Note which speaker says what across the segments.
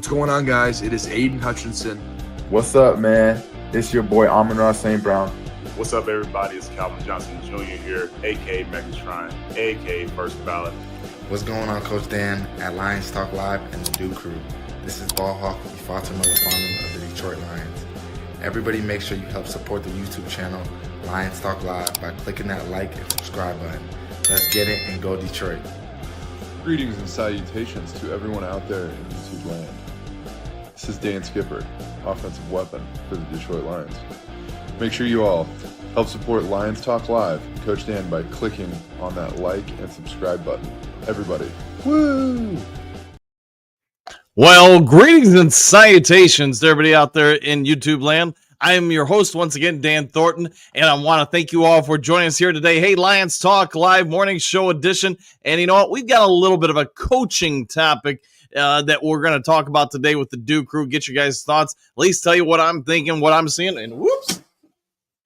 Speaker 1: What's going on, guys? It is Aiden Hutchinson.
Speaker 2: What's up, man? It's your boy Amon-Ra St. Brown.
Speaker 3: What's up, everybody? It's Calvin Johnson Jr. here, a.k.a. Mecca Shrine, a.k.a. First Ballot.
Speaker 4: What's going on, Coach Dan at Lions Talk Live and the Duke Crew? This is Ball Hawk Ifata Melifonwu of the Detroit Lions. Everybody make sure you help support the YouTube channel Lions Talk Live by clicking that like and subscribe button. Let's get it and go Detroit.
Speaker 5: Greetings and salutations to everyone out there in YouTube land. This is Dan Skipper, offensive weapon for the Detroit Lions. Make sure you all help support Lions Talk Live and Coach Dan by clicking on that like and subscribe button. Everybody, woo!
Speaker 6: Well, greetings and salutations to everybody out there in YouTube land. I am your host once again, Dan Thornton, and I want to thank you all for joining us here today. Hey, Lions Talk Live morning show edition. And you know what? We've got a little bit of a coaching topic that we're going to talk about today with the Duke Crew. Get your guys' thoughts. At least tell you what I'm thinking, what I'm seeing. And whoops.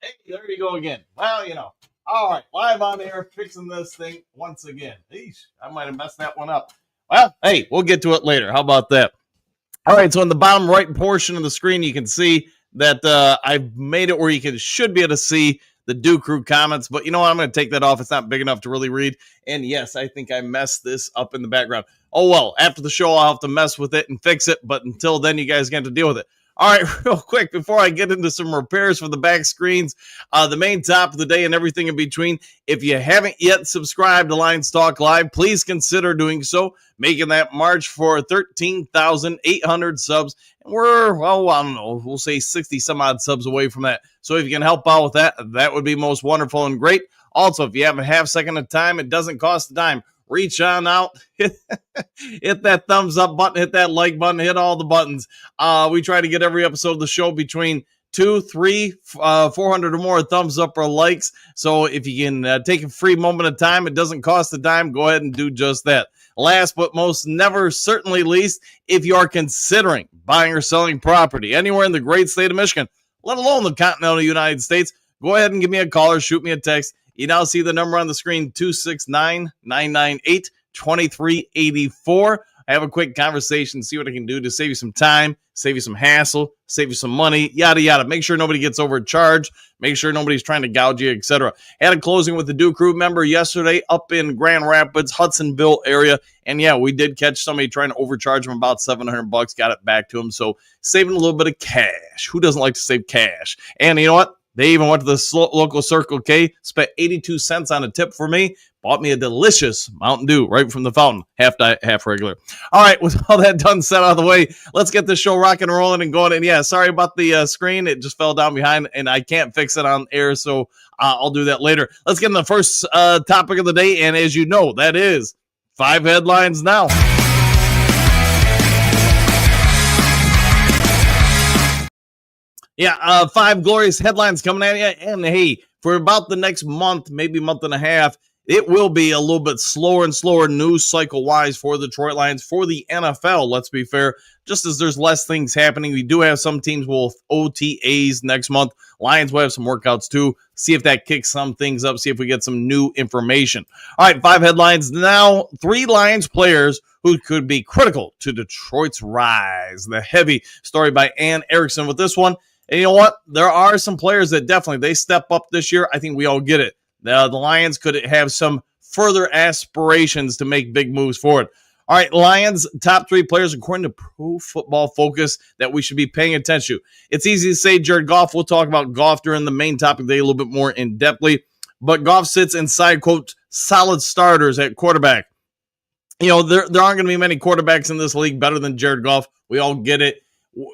Speaker 6: Hey, there you go again. Well, you know. All right, live on air, fixing this thing once again. Eesh, I might have messed that one up. Well, hey, we'll get to it later. How about that? All right, so in the bottom right portion of the screen, you can see that I've made it where you should be able to see the Duke Crew comments. But you know what? I'm going to take that off. It's not big enough to really read. And yes, I think I messed this up in the background. Oh, well, after the show, I'll have to mess with it and fix it. But until then, you guys get to deal with it. All right, real quick, before I get into some repairs for the back screens, the main top of the day and everything in between, if you haven't yet subscribed to Lions Talk Live, please consider doing so, making that march for 13,800 subs. And we're, well, I don't know, we'll say 60-some-odd subs away from that. So if you can help out with that, that would be most wonderful and great. Also, if you have a half second of time, it doesn't cost a dime. Reach on out, hit that thumbs up button, hit that like button, hit all the buttons. We try to get every episode of the show between 200, 300, 400 or more thumbs up or likes. So if you can take a free moment of time, it doesn't cost a dime, go ahead and do just that. Last but most never, certainly least, if you are considering buying or selling property anywhere in the great state of Michigan, let alone the continental United States, go ahead and give me a call or shoot me a text. You now see the number on the screen, 269-998-2384. I have a quick conversation, see what I can do to save you some time, save you some hassle, save you some money, yada, yada. Make sure nobody gets overcharged. Make sure nobody's trying to gouge you, etc. Had a closing with the Duke Crew member yesterday up in Grand Rapids, Hudsonville area. And yeah, we did catch somebody trying to overcharge him about $700. Got it back to him. So saving a little bit of cash. Who doesn't like to save cash? And you know what? They even went to the local Circle K, spent 82 cents on a tip for me, bought me a delicious Mountain Dew right from the fountain, half diet, half regular. All right, with all that done, set out of the way, let's get this show rocking and rolling and going. And yeah, sorry about the screen. It just fell down behind, and I can't fix it on air, so I'll do that later. Let's get into the first topic of the day, and as you know, that is 5 headlines now. Yeah, 5 glorious headlines coming at you. And hey, for about the next month, maybe month and a half, it will be a little bit slower and slower news cycle-wise for the Detroit Lions, for the NFL, let's be fair. Just as there's less things happening, we do have some teams with OTAs next month. Lions will have some workouts too. See if that kicks some things up, see if we get some new information. All right, 5 headlines now. 3 Lions players who could be critical to Detroit's rise. The heavy story by Ann Erickson with this one. And you know what? There are some players that definitely, they step up this year. I think we all get it. The Lions could have some further aspirations to make big moves forward. All right, Lions, top 3 players according to Pro Football Focus that we should be paying attention to. It's easy to say Jared Goff. We'll talk about Goff during the main topic today a little bit more in-depthly. But Goff sits inside, quote, solid starters at quarterback. You know, there aren't going to be many quarterbacks in this league better than Jared Goff. We all get it.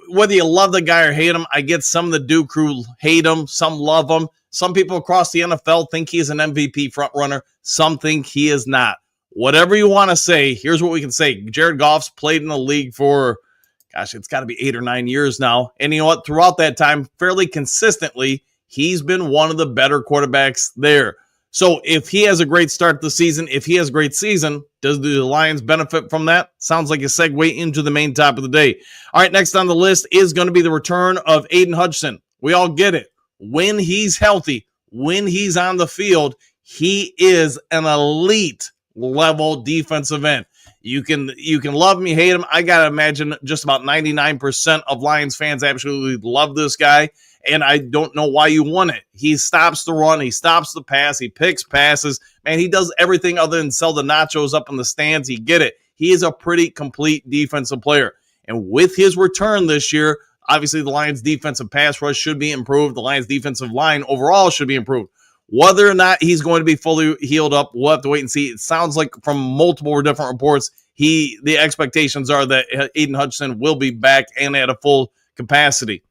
Speaker 6: Whether you love the guy or hate him, I get some of the Duke Crew hate him, some love him. Some people across the NFL think he is an MVP frontrunner. Some think he is not. Whatever you want to say, here's what we can say. Jared Goff's played in the league for, gosh, it's got to be 8 or 9 years now. And you know what? Throughout that time, fairly consistently, he's been one of the better quarterbacks there. So if he has a great start to the season, if he has a great season, does the Lions benefit from that? Sounds like a segue into the main topic of the day. All right, next on the list is going to be the return of Aiden Hutchinson. We all get it. When he's healthy, when he's on the field, he is an elite level defensive end. You can love him, you hate him. I gotta imagine just about 99% of Lions fans absolutely love this guy, and I don't know why you want it. He stops the run, he stops the pass, he picks passes. Man, he does everything other than sell the nachos up in the stands. He get it. He is a pretty complete defensive player, and with his return this year, obviously the Lions' defensive pass rush should be improved. The Lions' defensive line overall should be improved. Whether or not he's going to be fully healed up, we'll have to wait and see. It sounds like from multiple different reports, the expectations are that Aiden Hutchinson will be back and at a full capacity.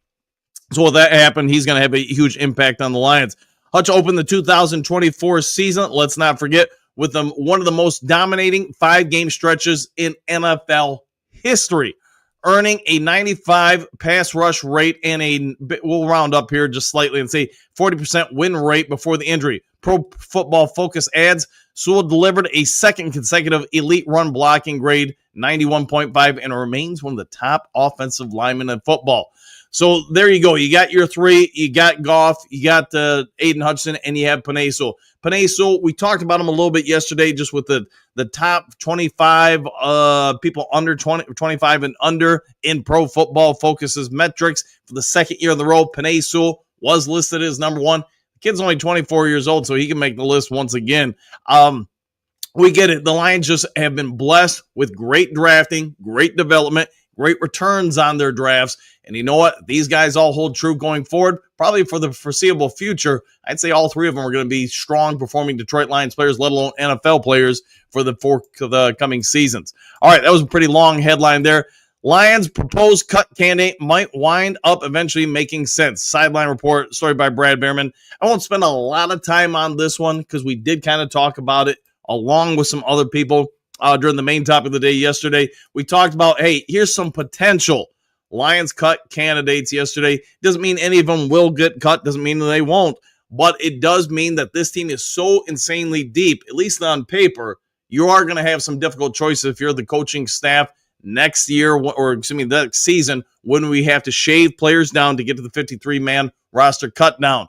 Speaker 6: So with that happen, he's going to have a huge impact on the Lions. Hutch opened the 2024 season, let's not forget, with one of the most dominating 5-game stretches in NFL history, earning a 95 pass rush rate and we'll round up here just slightly and say 40% win rate before the injury. Pro Football Focus adds, Sewell delivered a second consecutive elite run blocking grade, 91.5, and remains one of the top offensive linemen in football. So there you go. You got your three. You got Goff. You got Aiden Hutchinson, and you have Penei Sewell. Penei Sewell, we talked about him a little bit yesterday, just with the top 25 people under 25 and under in Pro Football Focus's metrics for the second year in a row. Penei Sewell was listed as number one. The kid's only 24 years old, so he can make the list once again. We get it. The Lions just have been blessed with great drafting, great development, great returns on their drafts. And you know what? These guys all hold true going forward, probably for the foreseeable future. I'd say all three of them are going to be strong performing Detroit Lions players, let alone NFL players for the coming seasons. All right, that was a pretty long headline there. Lions proposed cut candidate might wind up eventually making sense. Sideline report, story by Brad Behrman. I won't spend a lot of time on this one because we did kind of talk about it along with some other people during the main topic of the day yesterday. We talked about, hey, here's some potential Lions cut candidates yesterday. Doesn't mean any of them will get cut. Doesn't mean they won't. But it does mean that this team is so insanely deep, at least on paper, you are going to have some difficult choices if you're the coaching staff next year, or excuse me, next season, when we have to shave players down to get to the 53-man roster cut down.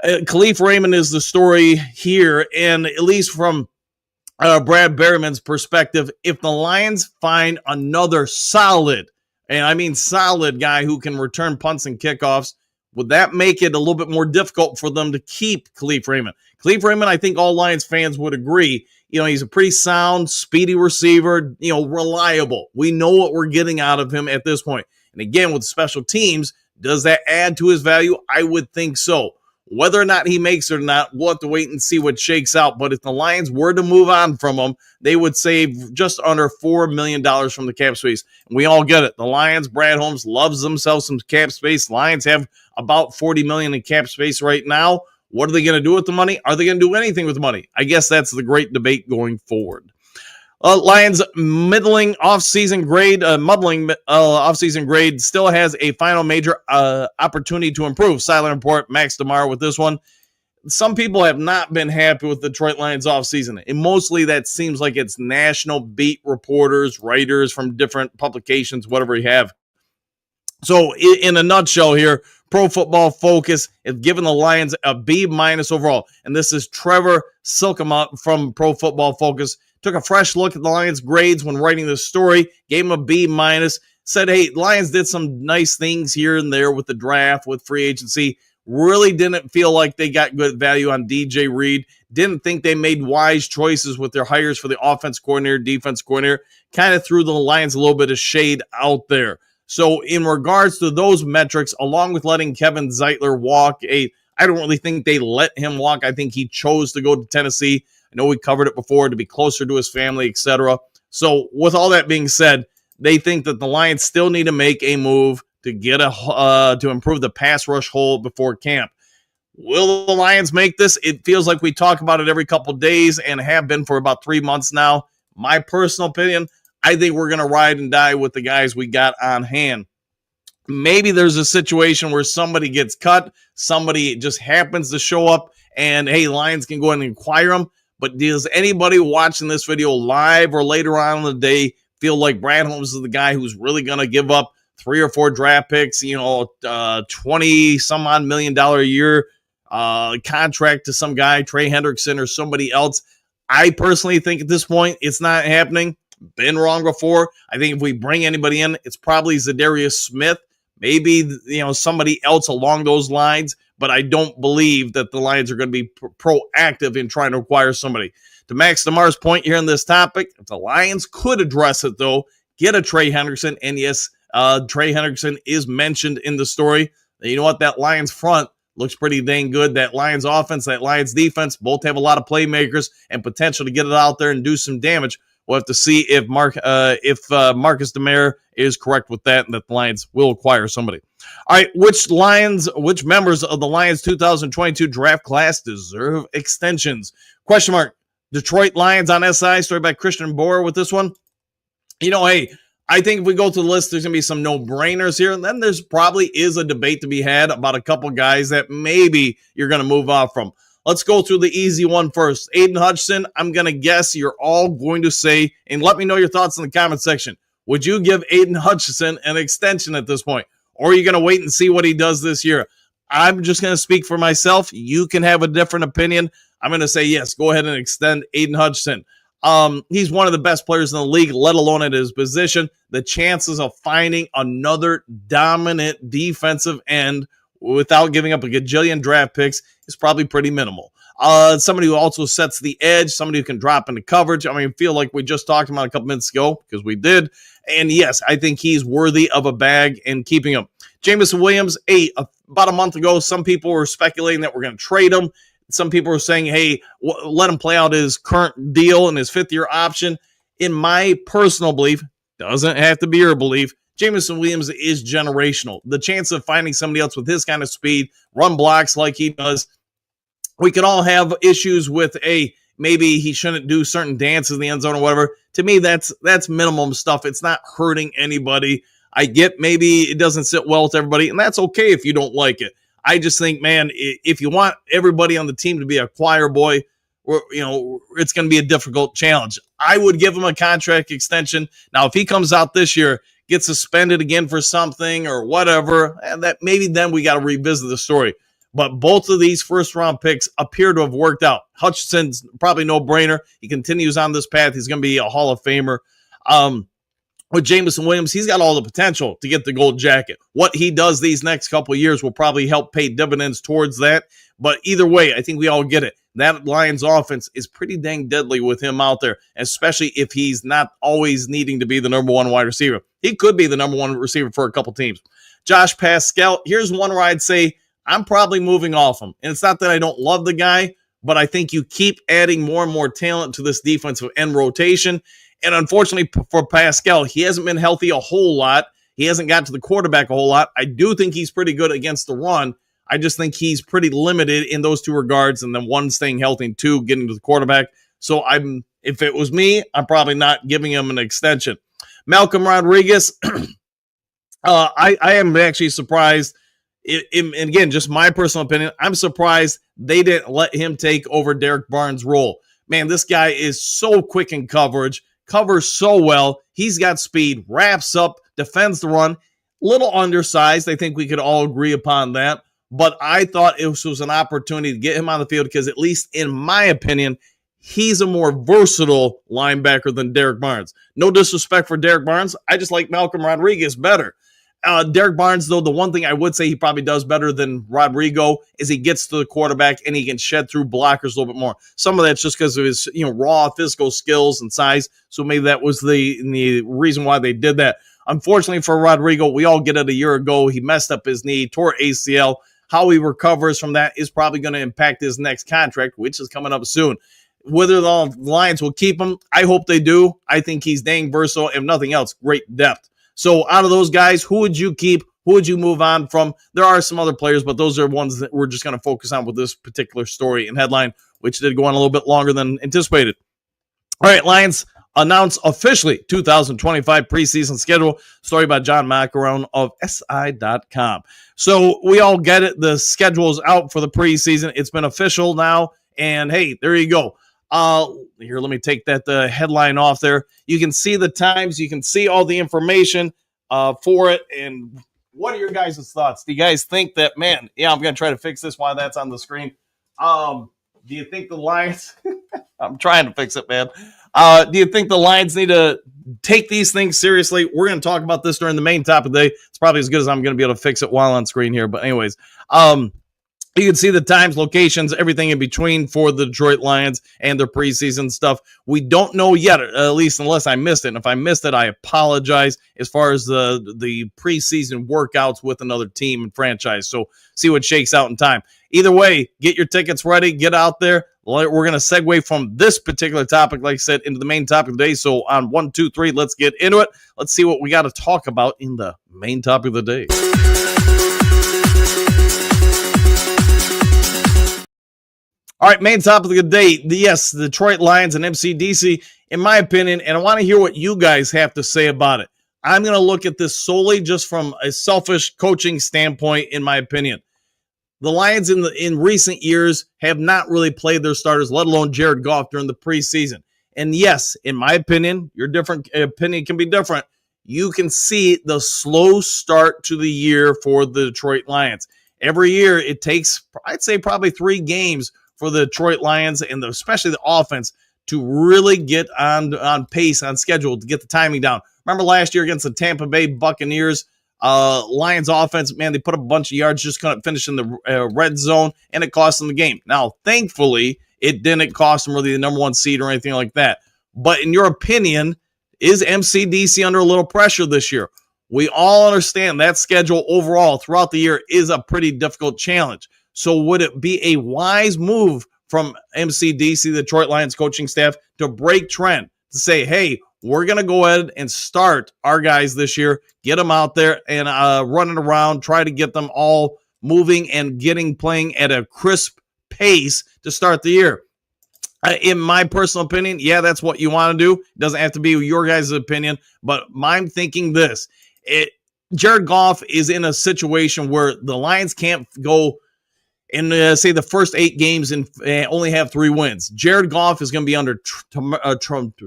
Speaker 6: Khalif Raymond is the story here, and at least from Brad Behrman's perspective, if the Lions find another solid, and I mean solid guy who can return punts and kickoffs, would that make it a little bit more difficult for them to keep Khalif Raymond? Khalif Raymond, I think all Lions fans would agree, he's a pretty sound, speedy receiver, reliable. We know what we're getting out of him at this point. And again, with special teams, does that add to his value? I would think so. Whether or not he makes it or not, we'll have to wait and see what shakes out. But if the Lions were to move on from him, they would save just under $4 million from the cap space. And we all get it. The Lions, Brad Holmes loves themselves some cap space. Lions have about $40 million in cap space right now. What are they going to do with the money? Are they going to do anything with the money? I guess that's the great debate going forward. Lions muddling offseason grade still has a final major opportunity to improve. Silent report, Max DeMar with this one. Some people have not been happy with the Detroit Lions offseason. And mostly that seems like it's national beat reporters, writers from different publications, whatever you have. So in a nutshell here, Pro Football Focus has given the Lions a B- overall. And this is Trevor Silkema from Pro Football Focus. Took a fresh look at the Lions' grades when writing this story, gave him a B-, said, hey, Lions did some nice things here and there with the draft, with free agency. Really didn't feel like they got good value on DJ Reed. Didn't think they made wise choices with their hires for the offense coordinator, defense coordinator. Kind of threw the Lions a little bit of shade out there. So in regards to those metrics, along with letting Kevin Zeitler walk, I don't really think they let him walk. I think he chose to go to Tennessee. I know we covered it before, to be closer to his family, etc. So with all that being said, they think that the Lions still need to make a move to get to improve the pass rush hole before camp. Will the Lions make this? It feels like we talk about it every couple days and have been for about 3 months now. My personal opinion, I think we're going to ride and die with the guys we got on hand. Maybe there's a situation where somebody gets cut, somebody just happens to show up, and hey, Lions can go ahead and acquire them. But does anybody watching this video live or later on in the day feel like Brad Holmes is the guy who's really going to give up 3 or 4 draft picks, 20 some odd $20 million a year contract to some guy, Trey Hendrickson or somebody else? I personally think at this point it's not happening. Been wrong before. I think if we bring anybody in, it's probably Zadarius Smith, maybe somebody else along those lines. But I don't believe that the Lions are going to be proactive in trying to acquire somebody. To Max DeMar's point here on this topic, if the Lions could address it, though, get a Trey Hendrickson. And yes, Trey Hendrickson is mentioned in the story. You know what? That Lions front looks pretty dang good. That Lions offense, that Lions defense, both have a lot of playmakers and potential to get it out there and do some damage. We'll have to see if Marcus Demare is correct with that and that the Lions will acquire somebody. All right, which members of the Lions 2022 draft class deserve extensions? Question mark. Detroit Lions on SI, story by Christian Boer with this one. Hey, I think if we go to the list, there's going to be some no-brainers here. And then there's probably is a debate to be had about a couple guys that maybe you're going to move off from. Let's go through the easy one first. Aiden Hutchinson, I'm going to guess you're all going to say, and let me know your thoughts in the comment section. Would you give Aiden Hutchinson an extension at this point? Or are you going to wait and see what he does this year? I'm just going to speak for myself. You can have a different opinion. I'm going to say yes, go ahead and extend Aiden Hutchinson. He's one of the best players in the league, let alone at his position. The chances of finding another dominant defensive end without giving up a gajillion draft picks is probably pretty minimal. Somebody who also sets the edge, somebody who can drop into coverage. I feel like we just talked about a couple minutes ago because we did. And yes, I think he's worthy of a bag and keeping him. Jameson Williams, about a month ago, some people were speculating that we're going to trade him. Some people are saying, hey, let him play out his current deal and his fifth-year option. In my personal belief, doesn't have to be your belief, Jameson Williams is generational. The chance of finding somebody else with his kind of speed, run blocks like he does, we could all have issues with, maybe he shouldn't do certain dances in the end zone or whatever. To me, that's minimum stuff. It's not hurting anybody. I get maybe it doesn't sit well with everybody, and that's okay if you don't like it. I just think, man, if you want everybody on the team to be a choir boy, it's going to be a difficult challenge. I would give him a contract extension. Now, if he comes out this year, gets suspended again for something or whatever, that maybe then we got to revisit the story. But both of these first-round picks appear to have worked out. Hutchinson's probably no-brainer. He continues on this path. He's going to be a Hall of Famer. With Jameson Williams, he's got all the potential to get the gold jacket. What he does these next couple of years will probably help pay dividends towards that. But either way, I think we all get it. That Lions offense is pretty dang deadly with him out there, especially if he's not always needing to be the number one wide receiver. He could be the number one receiver for a couple teams. Josh Pascal, here's one where I'd say I'm probably moving off him. And it's not that I don't love the guy, but I think you keep adding more and more talent to this defensive end rotation. And unfortunately for Pascal, he hasn't been healthy a whole lot. He hasn't got to the quarterback a whole lot. I do think he's pretty good against the run. I just think he's pretty limited in those two regards. And then one, staying healthy, and two, getting to the quarterback. So if it was me, I'm probably not giving him an extension. Malcolm Rodriguez, I am actually surprised. And again, just my personal opinion, I'm surprised they didn't let him take over Derek Barnes' role. Man, this guy is so quick in coverage, covers so well. He's got speed, wraps up, defends the run. Little undersized. I think we could all agree upon that. But I thought it was an opportunity to get him on the field because, at least in my opinion, he's a more versatile linebacker than Derek Barnes. No disrespect for Derek Barnes. I just like Malcolm Rodriguez better. Derek Barnes, though, the one thing I would say he probably does better than Rodrigo is he gets to the quarterback and he can shed through blockers a little bit more. Some of that's just because of his raw physical skills and size. So maybe that was the reason why they did that. Unfortunately for Rodrigo, we all get it a year ago. He messed up his knee, tore ACL. How he recovers from that is probably going to impact his next contract, which is coming up soon. Whether the Lions will keep him, I hope they do. I think he's dang versatile. If nothing else, great depth. So out of those guys, who would you keep? Who would you move on from? There are some other players, but those are ones that we're just going to focus on with this particular story and headline, which did go on a little bit longer than anticipated. All right, Lions announce officially 2025 preseason schedule. Story by John Macaron of SI.com. So we all get it. The schedule's out for the preseason. It's been official now. And hey, there you go. Here, let me take that headline off there. You can see the times. You can see all the information for it. And what are your guys' thoughts? Do you guys think that, man, I'm going to try to fix this while that's on the screen. Do you think the Lions? I'm trying to fix it, man. Do you think the Lions need to take these things seriously? We're going to talk about this during the main topic of the day. It's probably as good as I'm going to be able to fix it while on screen here. But anyways, you can see the times, locations, everything in between for the Detroit Lions and their preseason stuff. We don't know yet, at least unless I missed it. And if I missed it, I apologize as far as the preseason workouts with another team and franchise. So see what shakes out in time. Either way, get your tickets ready, get out there. We're going to segue from this particular topic, like I said, into the main topic of the day. So on 1, 2, 3, let's get into it. Let's see what we got to talk about in the main topic of the day. All right, main topic of the day. Yes, the Detroit Lions and MCDC, in my opinion, and I want to hear what you guys have to say about it. I'm going to look at this solely just from a selfish coaching standpoint, in my opinion. The Lions in recent years have not really played their starters, let alone Jared Goff, during the preseason. And yes, in my opinion, your different opinion can be different. You can see the slow start to the year for the Detroit Lions. Every year, it takes, I'd say, probably 3 games for the Detroit Lions and especially the offense to really get on pace, on schedule, to get the timing down. Remember last year against the Tampa Bay Buccaneers, Lions offense, man, they put up a bunch of yards, just couldn't finish in the red zone, and it cost them the game. Now, thankfully, it didn't cost them really the number 1 seed or anything like that. But in your opinion, is MCDC under a little pressure this year? We all understand that schedule overall throughout the year is a pretty difficult challenge. So would it be a wise move from MCDC, the Detroit Lions coaching staff, to break trend, to say, hey, we're going to go ahead and start our guys this year, get them out there and running around, try to get them all moving and playing at a crisp pace to start the year? In my personal opinion, yeah, that's what you want to do. It doesn't have to be your guys' opinion, but I'm thinking this. Jared Goff is in a situation where the Lions can't go and say the first 8 games and only have 3 wins. Jared Goff is going to be under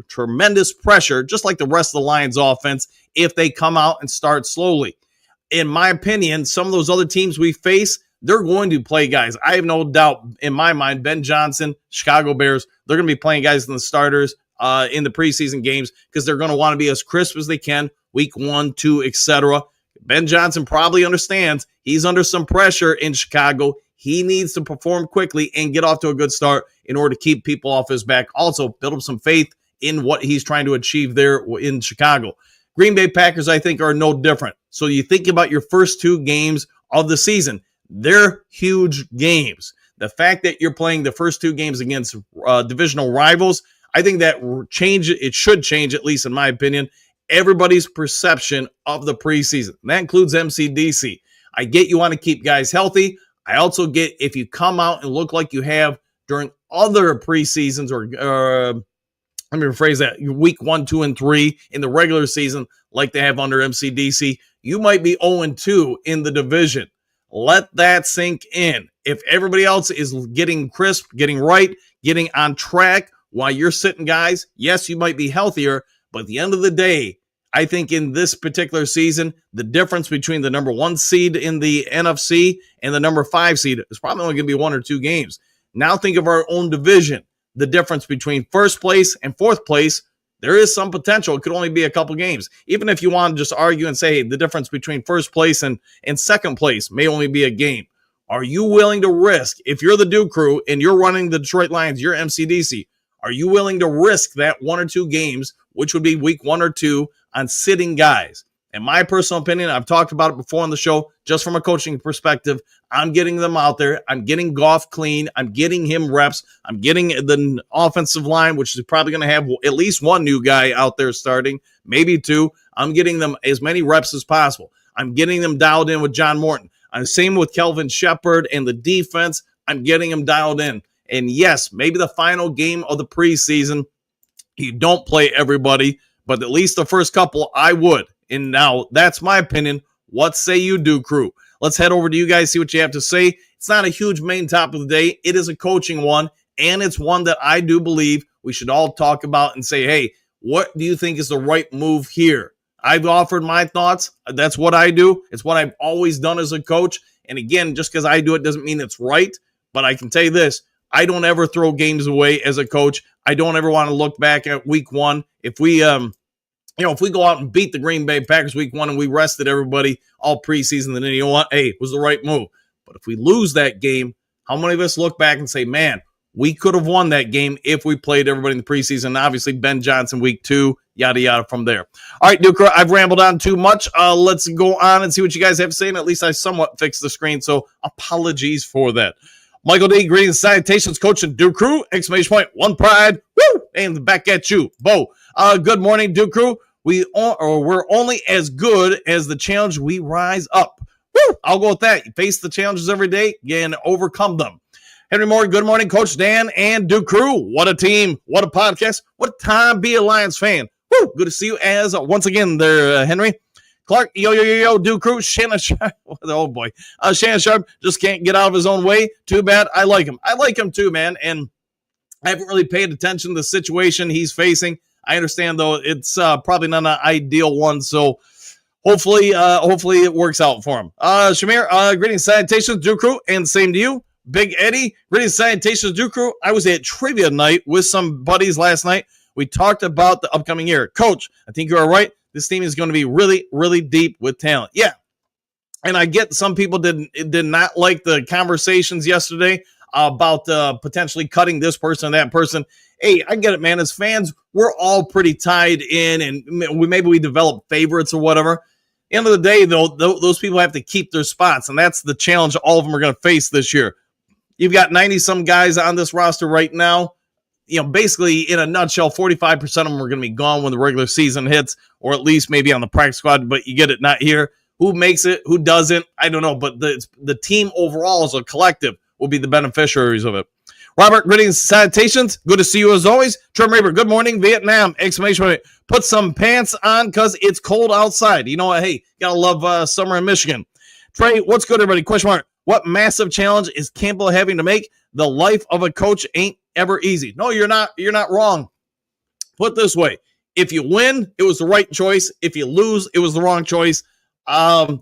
Speaker 6: tremendous pressure, just like the rest of the Lions offense, if they come out and start slowly. In my opinion, some of those other teams we face, they're going to play guys. I have no doubt in my mind, Ben Johnson, Chicago Bears, they're going to be playing guys in the starters in the preseason games because they're going to want to be as crisp as they can, week 1, 2, etc. Ben Johnson probably understands he's under some pressure in Chicago. He needs to perform quickly and get off to a good start in order to keep people off his back. Also, build up some faith in what he's trying to achieve there in Chicago. Green Bay Packers, I think, are no different. So you think about your first 2 games of the season. They're huge games. The fact that you're playing the first 2 games against divisional rivals, I think that it should change, at least in my opinion, everybody's perception of the preseason. And that includes MCDC. I get you want to keep guys healthy. I also get if you come out and look like you have during other preseasons or let me rephrase that, week 1, 2, and 3 in the regular season like they have under MCDC, you might be 0-2 in the division. Let that sink in. If everybody else is getting crisp, getting right, getting on track while you're sitting guys, yes, you might be healthier, but at the end of the day, I think in this particular season, the difference between the number 1 seed in the NFC and the number 5 seed is probably only going to be 1 or 2 games. Now think of our own division. The difference between first place and 4th place, there is some potential. It could only be a couple games. Even if you want to just argue and say, hey, the difference between first place and 2nd place may only be a game. Are you willing to risk, if you're the Duke Crew and you're running the Detroit Lions, you're MCDC, are you willing to risk that 1 or 2 games, which would be week 1 or 2, on sitting guys? In my personal opinion, I've talked about it before on the show, just from a coaching perspective, I'm getting them out there. I'm getting Goff clean. I'm getting him reps. I'm getting the offensive line, which is probably going to have at least 1 new guy out there starting, maybe 2. I'm getting them as many reps as possible. I'm getting them dialed in with John Morton. I'm same with Kelvin Shepard and the defense. I'm getting them dialed in. And yes, maybe the final game of the preseason, you don't play everybody, but at least the first couple, I would. And now, that's my opinion. What say you do, crew? Let's head over to you guys, see what you have to say. It's not a huge main topic of the day. It is a coaching one, and it's one that I do believe we should all talk about and say, hey, what do you think is the right move here? I've offered my thoughts. That's what I do. It's what I've always done as a coach. And again, just because I do it doesn't mean it's right. But I can tell you this, I don't ever throw games away as a coach. I don't ever want to look back at week one. If we go out and beat the Green Bay Packers week one and we rested everybody all preseason, then you know what? Hey, it was the right move. But if we lose that game, how many of us look back and say, man, we could have won that game if we played everybody in the preseason? Obviously, Ben Johnson week 2, yada, yada from there. All right, Duke, I've rambled on too much. Let's go on and see what you guys have to say. And at least I somewhat fixed the screen, so apologies for that. Michael D, greetings, salutations, coach and Duke Crew, exclamation point, one pride, woo, and back at you, Bo. Good morning, Duke Crew. We're only as good as the challenge we rise up. Woo, I'll go with that. You face the challenges every day and overcome them. Henry Moore, good morning, Coach Dan and Duke Crew. What a team. What a podcast. What a time to be a Lions fan. Woo, good to see you as once again there, Henry. Clark, yo, Duke Crew. Shannon Sharp. Oh, boy. Shannon Sharp just can't get out of his own way. Too bad. I like him. I like him too, man. And I haven't really paid attention to the situation he's facing. I understand, though, it's probably not an ideal one. So hopefully it works out for him. Shamir, greetings, salutations, Duke Crew. And same to you. Big Eddie, greetings, salutations, Duke Crew. I was at trivia night with some buddies last night. We talked about the upcoming year. Coach, I think you are right. This team is going to be really, really deep with talent. Yeah. And I get some people did not like the conversations yesterday about potentially cutting this person, that person. Hey, I get it, man. As fans, we're all pretty tied in, and maybe we develop favorites or whatever. At the end of the day, though, those people have to keep their spots, and that's the challenge all of them are going to face this year. You've got 90-some guys on this roster right now. Basically, in a nutshell, 45% of them are going to be gone when the regular season hits, or at least maybe on the practice squad, but you get it, not here. Who makes it? Who doesn't? I don't know, but the team overall as a collective will be the beneficiaries of it. Robert, greetings, salutations. Good to see you as always. Trim Raber, good morning, Vietnam. Exclamation point. Put some pants on because it's cold outside. You know what? Hey, gotta love summer in Michigan. Trey, what's good, everybody? Question mark. What massive challenge is Campbell having to make? The life of a coach ain't ever easy. No, you're not wrong. Put it this way. If you win, it was the right choice. If you lose, it was the wrong choice. It's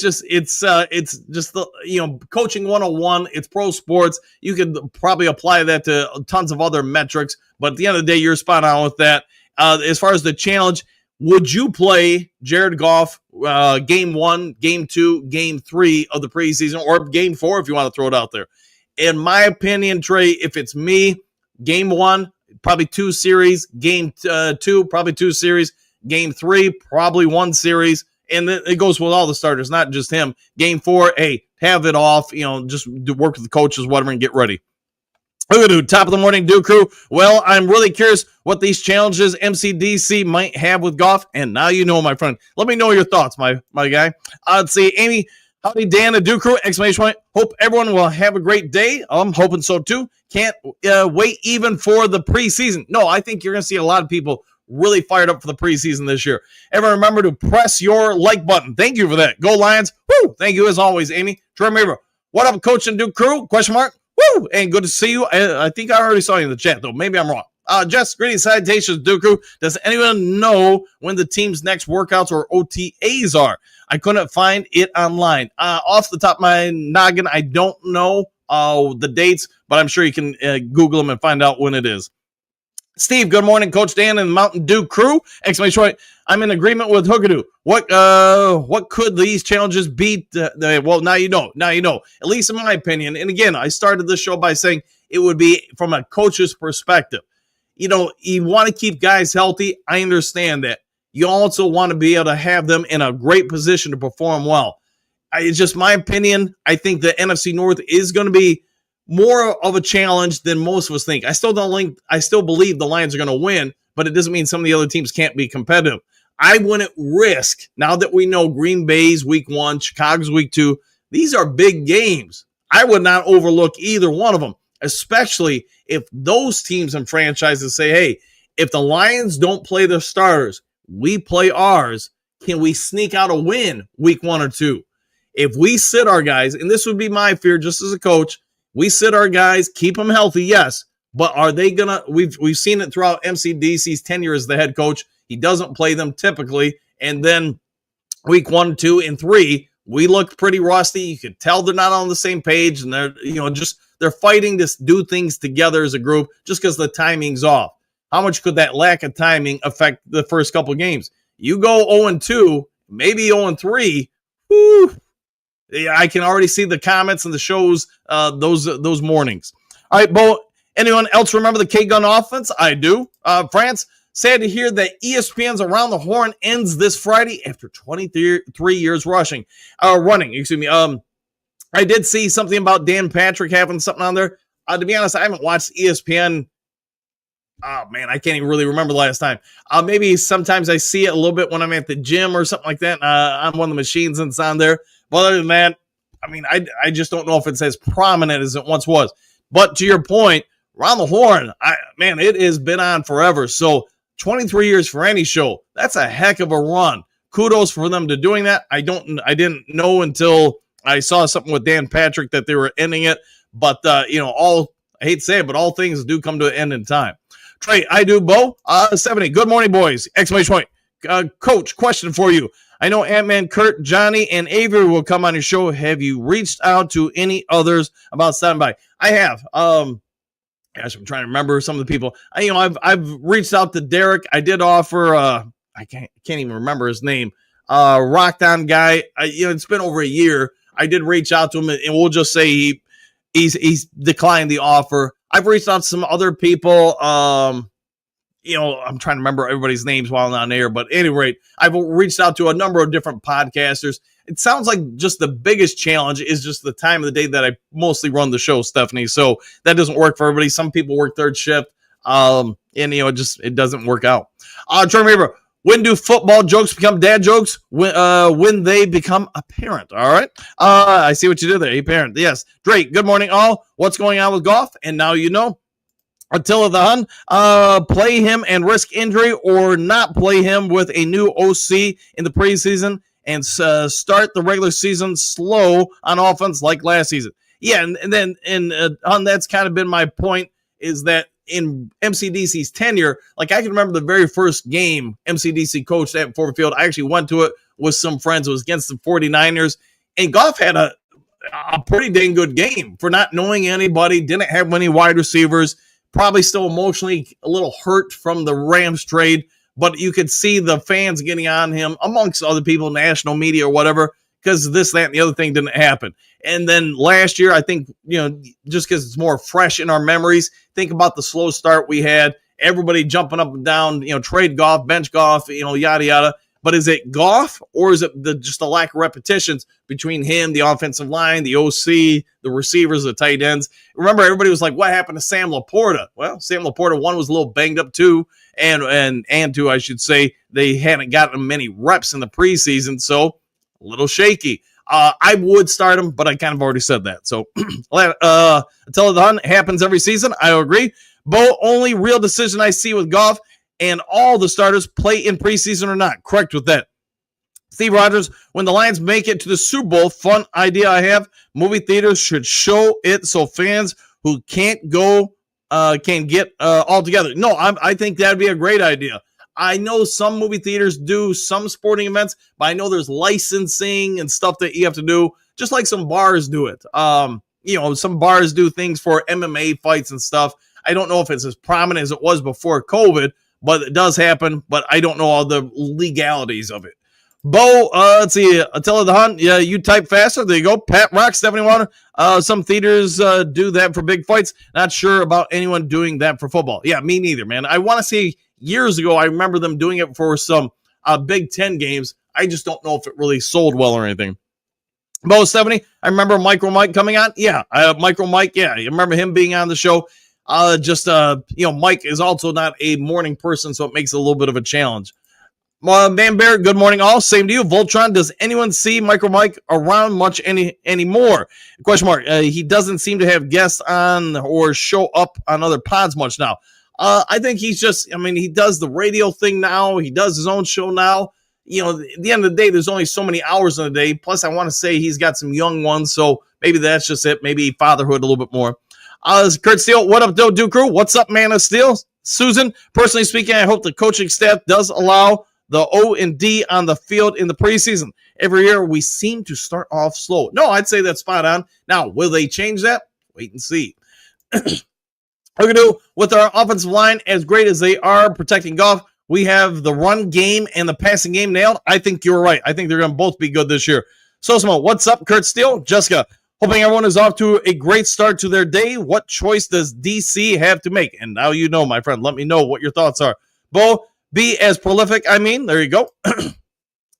Speaker 6: just the coaching 101. It's pro sports. You could probably apply that to tons of other metrics, but at the end of the day, you're spot on with that. As far as the challenge, would you play Jared Goff game 1, game 2, game 3 of the preseason, or game 4 if you want to throw it out there? In my opinion, Trey, if it's me, game 1, probably 2 series. Game 2, probably 2 series. Game 3, probably 1 series. And then it goes with all the starters, not just him. Game 4, hey, have it off. Just work with the coaches, whatever, and get ready. Top of the morning, Duke Crew. Well, I'm really curious what these challenges MCDC might have with Goff. And now you know, my friend. Let me know your thoughts, my guy. Let's see, Amy. Howdy, Dan and Duke Crew. Exclamation point. Hope everyone will have a great day. I'm hoping so, too. Can't wait even for the preseason. No, I think you're going to see a lot of people really fired up for the preseason this year. Everyone remember to press your like button. Thank you for that. Go Lions. Woo! Thank you as always, Amy. Trim River. What up, Coach and Duke Crew? Question mark. Woo! And good to see you. I think I already saw you in the chat, though. Maybe I'm wrong. Jess, greetings, salutations, Duke Crew. Does anyone know when the team's next workouts or OTAs are? I couldn't find it online. Off the top of my noggin, I don't know the dates, but I'm sure you can Google them and find out when it is. Steve, good morning, Coach Dan and the Mountain Dew crew. Exclamation point. I'm in agreement with Hookadoo. What could these challenges be? Well, now you know. Now you know. At least in my opinion. And again, I started this show by saying it would be from a coach's perspective. You want to keep guys healthy. I understand that. You also want to be able to have them in a great position to perform well. It's just my opinion. I think the NFC North is going to be more of a challenge than most of us think. I still believe the Lions are going to win, but it doesn't mean some of the other teams can't be competitive. I wouldn't risk, now that we know Green Bay's week 1, Chicago's week 2, these are big games. I would not overlook either one of them, especially if those teams and franchises say, hey, if the Lions don't play their starters, we play ours, can we sneak out a win week 1 or 2? If we sit our guys, and this would be my fear just as a coach, we sit our guys, keep them healthy, yes, but are they going to – we've seen it throughout MCDC's tenure as the head coach. He doesn't play them typically, and then week 1, 2, and 3, We looked pretty rusty. You could tell they're not on the same page, and they're fighting to do things together as a group just because the timing's off. How much could that lack of timing affect the first couple games? You go 0-2, maybe 0-3. Whew, I can already see the comments and the shows those mornings. All right, Bo. Anyone else remember the K-Gun offense? I do. France, sad to hear that ESPN's Around the Horn ends this Friday after 23 years running. Excuse me. I did see something about Dan Patrick having something on there. To be honest, I haven't watched ESPN. Oh, man, I can't even really remember the last time. Maybe sometimes I see it a little bit when I'm at the gym or something like that on one of the machines and it's on there. But other than that, I mean, I just don't know if it's as prominent as it once was. But to your point, Around the Horn, it has been on forever. So 23 years for any show, that's a heck of a run. Kudos for them to doing that. I didn't know until I saw something with Dan Patrick that they were ending it. But, I hate to say it, but all things do come to an end in time. Trey, I do, Bo. 70. Good morning, boys. Exclamation point. Coach, question for you. I know Ant-Man, Kurt, Johnny, and Avery will come on your show. Have you reached out to any others about stopping by? I have. Gosh, I'm trying to remember some of the people. I've reached out to Derek. I did offer. I can't even remember his name. Rocked on guy. It's been over a year. I did reach out to him, and we'll just say he's declined the offer. I've reached out to some other people. I'm trying to remember everybody's names while I'm on air, but at any rate, I've reached out to a number of different podcasters. It sounds like just the biggest challenge is just the time of the day that I mostly run the show, Stephanie. So that doesn't work for everybody. Some people work third shift, it doesn't work out. Trying to remember, when do football jokes become dad jokes? When they become apparent. All right. I see what you did there. Apparent. Yes. Drake, good morning, all. What's going on with Goff? And now you know. Attila the Hun, play him and risk injury or not play him with a new OC in the preseason and start the regular season slow on offense like last season. Yeah, and that's kind of been my point, is that in MCDC's tenure, like I can remember the very first game MCDC coached at Ford Field. I actually went to it with some friends. It was against the 49ers, and Goff had a pretty dang good game for not knowing anybody, didn't have many wide receivers, probably still emotionally a little hurt from the Rams trade, but you could see the fans getting on him amongst other people, national media or whatever, because this, that, and the other thing didn't happen. And then last year, I think, just because it's more fresh in our memories, think about the slow start we had, everybody jumping up and down, trade Goff, bench Goff, yada, yada. But is it Goff, or is it just the lack of repetitions between him, the offensive line, the OC, the receivers, the tight ends? Remember, everybody was like, what happened to Sam Laporta? Well, Sam Laporta, one, was a little banged up too, and two, I should say, they hadn't gotten many reps in the preseason, so a little shaky. I would start him, but I kind of already said that. So until the Hun happens every season, I agree. Bo, only real decision I see with Goff and all the starters play in preseason or not. Correct with that. Steve Rogers, when the Lions make it to the Super Bowl, fun idea I have, movie theaters should show it so fans who can't go can get all together. No, I think that'd be a great idea. I know some movie theaters do some sporting events, but I know there's licensing and stuff that you have to do, just like some bars do it. Some bars do things for MMA fights and stuff. I don't know if it's as prominent as it was before COVID, but it does happen, but I don't know all the legalities of it. Bo, let's see, Attila the Hun, yeah, you type faster. There you go. Pat Rock, Stephanie Warner. Some theaters do that for big fights. Not sure about anyone doing that for football. Yeah, me neither, man. I want to say years ago, I remember them doing it for some Big Ten games. I just don't know if it really sold well or anything. Bo, Stephanie, I remember Micro Mike coming on. Yeah, Micro Mike, yeah, you remember him being on the show. Mike is also not a morning person, so it makes it a little bit of a challenge. Man Bear, good morning all. Same to you. Voltron, does anyone see Micro Mike around much anymore? Question mark. He doesn't seem to have guests on or show up on other pods much now. I think he's he does the radio thing now. He does his own show now. At the end of the day, there's only so many hours in a day. Plus, I want to say he's got some young ones, so maybe that's just it. Maybe fatherhood a little bit more. Kurt Steele, what up, Duke Crew? What's up, man of Steel? Susan, personally speaking, I hope the coaching staff does allow the O and D on the field in the preseason. Every year we seem to start off slow. No, I'd say that's spot on. Now, will they change that? Wait and see. We're going to do with our offensive line, as great as they are protecting Goff, we have the run game and the passing game nailed. I think you're right. I think they're going to both be good this year. Sosimo, what's up? Kurt Steele, Jessica, hoping everyone is off to a great start to their day. What choice does DC have to make? And now you know, my friend. Let me know what your thoughts are. Bo, be as prolific. There you go.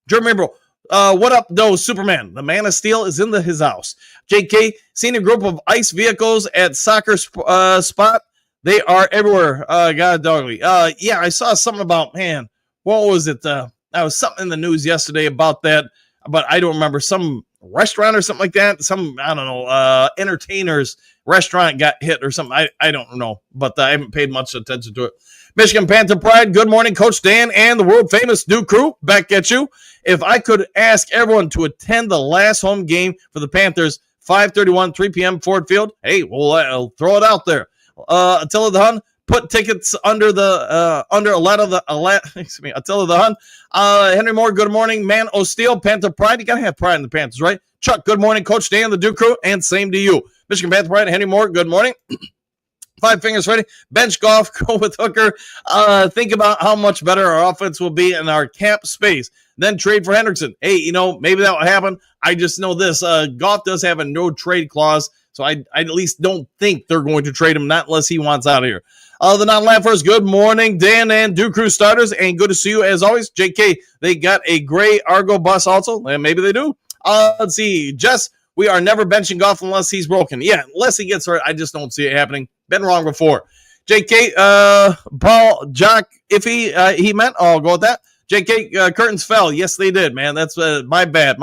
Speaker 6: Jeremy Bro, what up, though, Superman? The Man of Steel is in his house. JK, seen a group of ICE vehicles at soccer spot. They are everywhere. God, dogly. Yeah, I saw something about, man, what was it? That was something in the news yesterday about that, but I don't remember. Some restaurant or something like that. Some, I don't know, entertainers restaurant got hit or something. I don't know, but I haven't paid much attention to it. Michigan Panther Pride, good morning, Coach Dan and the world-famous Duke Crew. Back at you. If I could ask everyone to attend the last home game for the Panthers, 5:31, 3 p.m. Ford Field, hey, we'll throw it out there. Attila the Hun, put tickets under a lot of the Attila the Hun. Henry Moore, good morning. Man O'Steele, Panther Pride. You got to have pride in the Panthers, right? Chuck, good morning. Coach Dan, the Duke Crew, and same to you. Michigan Panther Pride, Henry Moore, good morning. Five fingers ready. Bench Goff, go with Hooker. Think about how much better our offense will be in our cap space. Then trade for Hendrickson. Hey, maybe that will happen. I just know this. Goff does have a no trade clause, so I at least don't think they're going to trade him, not unless he wants out of here. The non-laughers, good morning, Dan and Duke Crew starters, and good to see you as always. JK, they got a gray Argo bus also, and maybe they do. Let's see. Jess, we are never benching Goff unless he's broken. Yeah, unless he gets hurt, I just don't see it happening. Been wrong before. JK, Paul, Jock, if he meant, I'll go with that. JK, curtains fell. Yes, they did, man. That's my bad.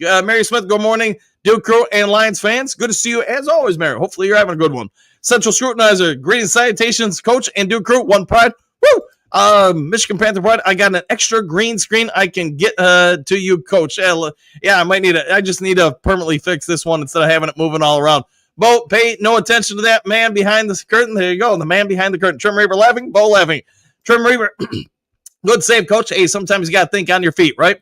Speaker 6: Mary Smith, good morning. Duke Crew and Lions fans, good to see you as always, Mary. Hopefully you're having a good one. Central Scrutinizer, greetings, salutations, Coach and Duke Crew, one pride. Woo! Michigan Panther Pride, I got an extra green screen I can get to you, Coach. Yeah, I might need it. I just need to permanently fix this one instead of having it moving all around. Bo, pay no attention to that man behind the curtain. There you go, the man behind the curtain. Trim Reaver laughing, Bo laughing. Trim Reaver, good save, Coach. Hey, sometimes you got to think on your feet, right?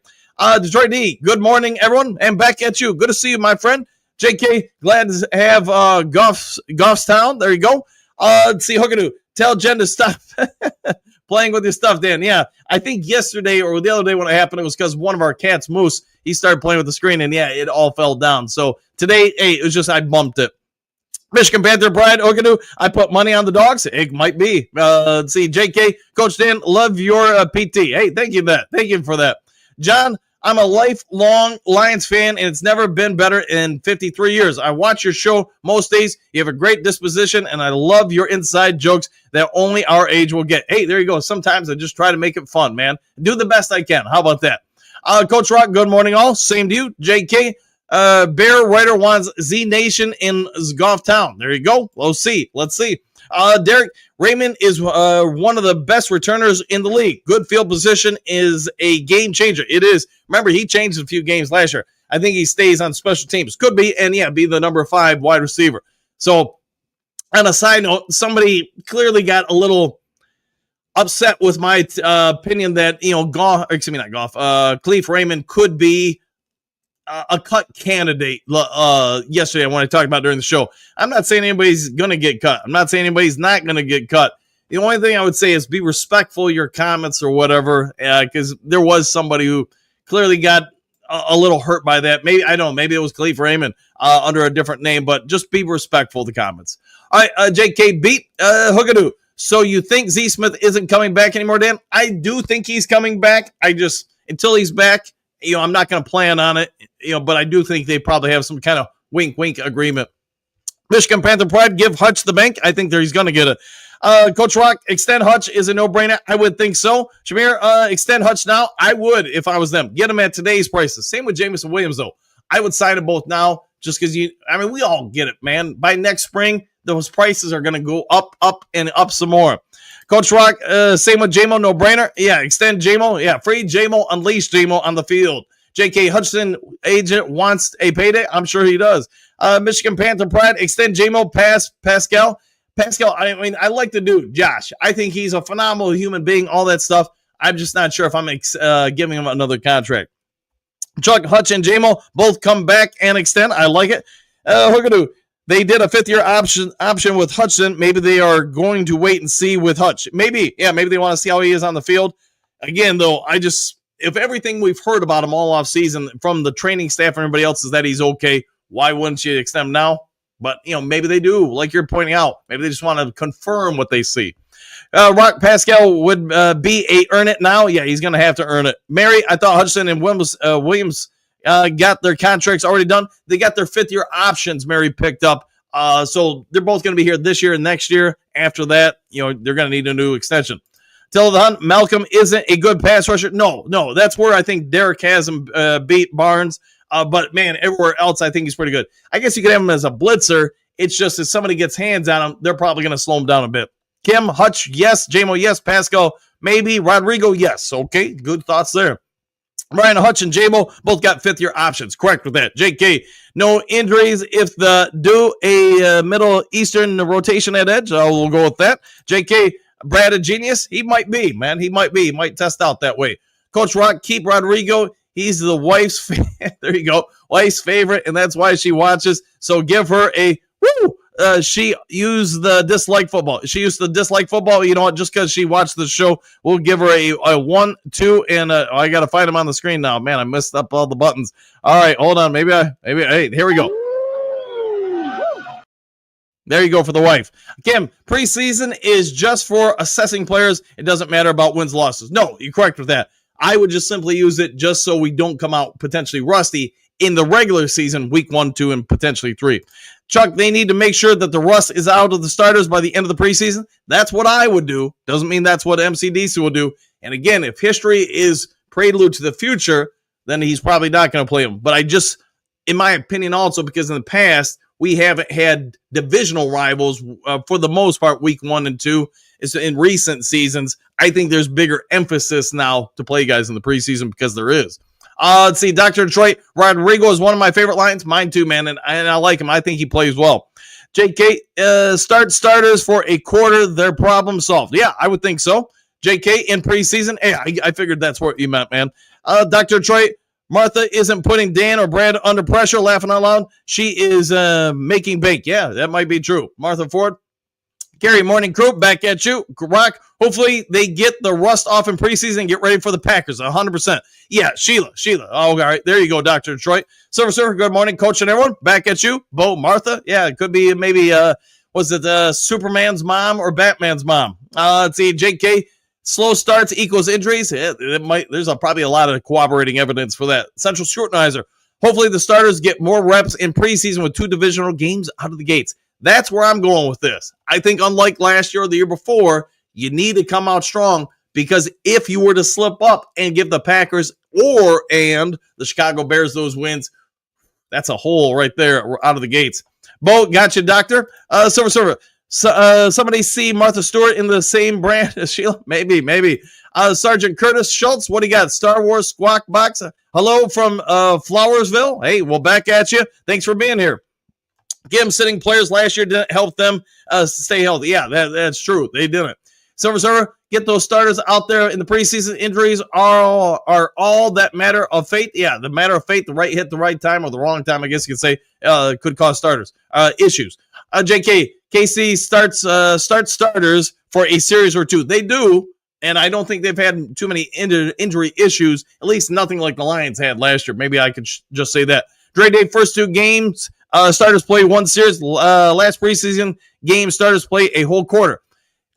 Speaker 6: Detroit D, good morning, everyone, and back at you. Good to see you, my friend. JK, glad to have Goffstown. There you go. Let's see, Hookadoo, tell Jen to stop playing with your stuff, Dan. Yeah, I think yesterday or the other day when it happened, it was because one of our cats, Moose, he started playing with the screen, and yeah, it all fell down. So today, hey, it was just I bumped it. Michigan Panther Pride, Hookadoo, I put money on the dogs. It might be. Let's see, JK, Coach Dan, love your PT. Hey, thank you for that. John, I'm a lifelong Lions fan, and it's never been better in 53 years. I watch your show most days. You have a great disposition, and I love your inside jokes that only our age will get. Hey, there you go. Sometimes I just try to make it fun, man. Do the best I can. How about that? Coach Rock, good morning all. Same to you. JK, Bear Writer wants Z Nation in Gofftown. There you go. Let's see. Derek, Raymond is one of the best returners in the league. Good field position is a game changer. It is. Remember, he changed a few games last year. I think he stays on special teams. Could be, and yeah, be the number 5 wide receiver. So, on a side note, somebody clearly got a little upset with my opinion that, Khalif Raymond could be a cut candidate yesterday when I talked about during the show. I'm not saying anybody's going to get cut. I'm not saying anybody's not going to get cut. The only thing I would say is be respectful of your comments or whatever, because there was somebody who clearly got a little hurt by that. Maybe, I don't know, maybe it was Khalif Raymond under a different name, but just be respectful of the comments. All right, JK beat Hookadoo. So you think Z Smith isn't coming back anymore, Dan? I do think he's coming back. Until he's back, I'm not going to plan on it, but I do think they probably have some kind of wink agreement. Michigan Panther Pride, give Hutch the bank. I think he's going to get it. Coach Rock, extend Hutch is a no-brainer. I would think so. Shamir, extend Hutch now. I would if I was them. Get him at today's prices. Same with Jameson Williams, though. I would sign them both now just because we all get it, man. By next spring, those prices are going to go up, and up some more. Coach Rock, same with JMO, no-brainer. Yeah, extend JMO. Yeah, free JMO, unleash JMO on the field. J.K. Hutchinson, agent, wants a payday. I'm sure he does. Michigan Panther Pride, extend JMO, pass Pascal. I like the dude, Josh. I think he's a phenomenal human being, all that stuff. I'm just not sure if I'm giving him another contract. Chuck, Hutch, and J-Mo both come back and extend. I like it. Hookadoo, they did a fifth-year option with Hutchinson. Maybe they are going to wait and see with Hutch. Maybe they want to see how he is on the field. Again, though, if everything we've heard about him all off season from the training staff and everybody else is that he's okay, why wouldn't you extend him now? But, maybe they do, like you're pointing out. Maybe they just want to confirm what they see. Rock Pascal would be a earn it now. Yeah, he's going to have to earn it. Mary, I thought Hutchinson and Williams got their contracts already done. They got their fifth-year options Mary picked up. So they're both going to be here this year and next year. After that, they're going to need a new extension. Tell the Hunt, Malcolm isn't a good pass rusher. No, that's where I think Derek has him beat Barnes. But, man, everywhere else, I think he's pretty good. I guess you could have him as a blitzer. It's just if somebody gets hands on him, they're probably going to slow him down a bit. Kim, Hutch, yes. J-Mo, yes. Pascal, maybe. Rodrigo, yes. Okay, good thoughts there. Ryan, Hutch, and J-Mo both got fifth-year options. Correct with that. JK, no injuries if do a Middle Eastern rotation at edge. We'll go with that. JK, Brad a genius? He might be, man. He might be. He might test out that way. Coach Rock, keep Rodrigo. He's the wife's there you go. Wife's favorite, and that's why she watches. So give her a woo. She used the dislike football. She used to dislike football. You know what? Just because she watched the show, we'll give her a 1, 2, and I got to find them on the screen now. Man, I messed up all the buttons. All right, hold on. Hey, here we go. There you go for the wife. Kim, preseason is just for assessing players. It doesn't matter about wins, losses. No, you're correct with that. I would just simply use it just so we don't come out potentially rusty in the regular season, week 1, 2, and potentially 3. Chuck, they need to make sure that the rust is out of the starters by the end of the preseason. That's what I would do. Doesn't mean that's what MCDC will do. And again, if history is prelude to the future, then he's probably not going to play him. But I just, in my opinion also, because in the past, we haven't had divisional rivals for the most part, week 1 and 2. It's in recent seasons. I think there's bigger emphasis now to play guys in the preseason because there is. Let's see, Dr. Detroit, Rodrigo is one of my favorite lines. Mine too, man, and I like him. I think he plays well. JK, start starters for a quarter. Their problem solved. Yeah, I would think so. JK, in preseason, hey, I figured that's what you meant, man. Dr. Detroit, Martha isn't putting Dan or Brad under pressure, laughing out loud. She is making bank. Yeah, that might be true. Martha Ford. Gary, morning crew, back at you. Rock, hopefully they get the rust off in preseason and get ready for the Packers, 100%. Yeah, Sheila. Oh, all right, there you go, Dr. Detroit. Silver, good morning, coach and everyone. Back at you. Bo, Martha. Yeah, it could be maybe, was it Superman's mom or Batman's mom? Let's see, JK, slow starts equals injuries. It might. There's probably a lot of corroborating evidence for that. Central Scrutinizer, hopefully the starters get more reps in preseason with 2 divisional games out of the gates. That's where I'm going with this. I think unlike last year or the year before, you need to come out strong because if you were to slip up and give the Packers and the Chicago Bears those wins, that's a hole right there out of the gates. Bo, gotcha, doctor. Silver. Somebody see Martha Stewart in the same brand as Sheila? Maybe. Sergeant Curtis Schultz, what do you got? Star Wars Squawk Box. Hello from Flowersville. Hey, well, back at you. Thanks for being here. Game sitting players last year didn't help them stay healthy. Yeah, that's true. They didn't. Silver, get those starters out there in the preseason. Injuries are all that matter of fate. Yeah, the matter of fate, the right hit, the right time, or the wrong time, I guess you could say, could cause starters issues. JK, KC starts starters for a series or 2. They do, and I don't think they've had too many injury issues, at least nothing like the Lions had last year. Maybe I could just say that. Dre Day, first 2 games, starters play 1 series. Last preseason game, starters play a whole quarter.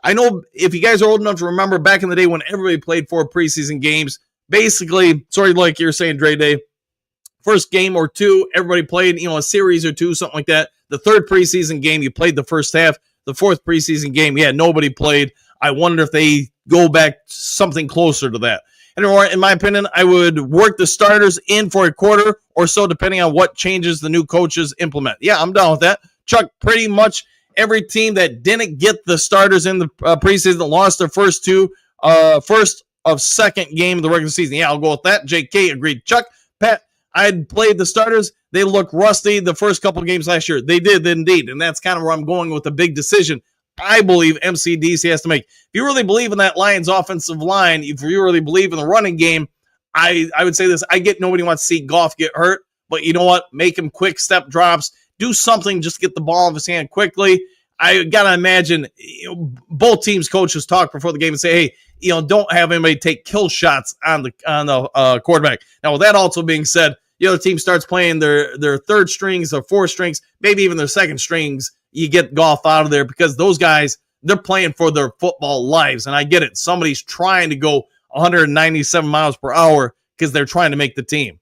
Speaker 6: I know if you guys are old enough to remember back in the day when everybody played 4 preseason games, basically, sort of like you're saying, Dre Day, first game or 2, everybody played, a series or 2, something like that. The 3rd preseason game, you played the first half. The 4th preseason game, nobody played. I wonder if they go back to something closer to that. Anyway, in my opinion, I would work the starters in for a quarter or so, depending on what changes the new coaches implement. Yeah, I'm down with that. Chuck, pretty much every team that didn't get the starters in the preseason lost their first of second game of the regular season. Yeah, I'll go with that. JK agreed. Chuck, Pat, I'd played the starters. They looked rusty the first couple games last year. They did indeed, and that's kind of where I'm going with the big decision. I believe MCDC has to make. If you really believe in that Lions offensive line, if you really believe in the running game, I would say this. I get nobody wants to see Goff get hurt, but you know what? Make him quick step drops. Do something. Just get the ball in his hand quickly. I got to imagine both teams' coaches talk before the game and say, hey, don't have anybody take kill shots on the quarterback. Now, with that also being said, the other team starts playing their third strings or fourth strings, maybe even their second strings. You get Goff out of there because those guys, they're playing for their football lives. And I get it. Somebody's trying to go 197 miles per hour because they're trying to make the team.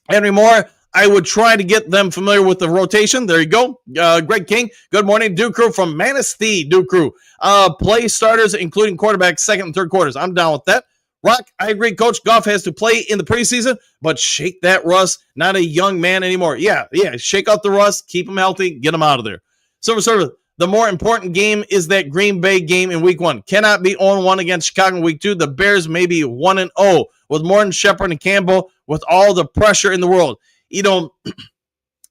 Speaker 6: Henry Moore, I would try to get them familiar with the rotation. There you go. Greg King, good morning. Duke Crew from Manistee, Duke Crew. Play starters, including quarterbacks, second and third quarters. I'm down with that. Rock, I agree. Coach Goff has to play in the preseason, but shake that rust. Not a young man anymore. Yeah. Shake out the rust. Keep him healthy. Get him out of there. Silver, the more important game is that Green Bay game in week 1. Cannot be 0-1 against Chicago in week 2. The Bears may be 1-0 with Morton, Shepard, and Campbell with all the pressure in the world.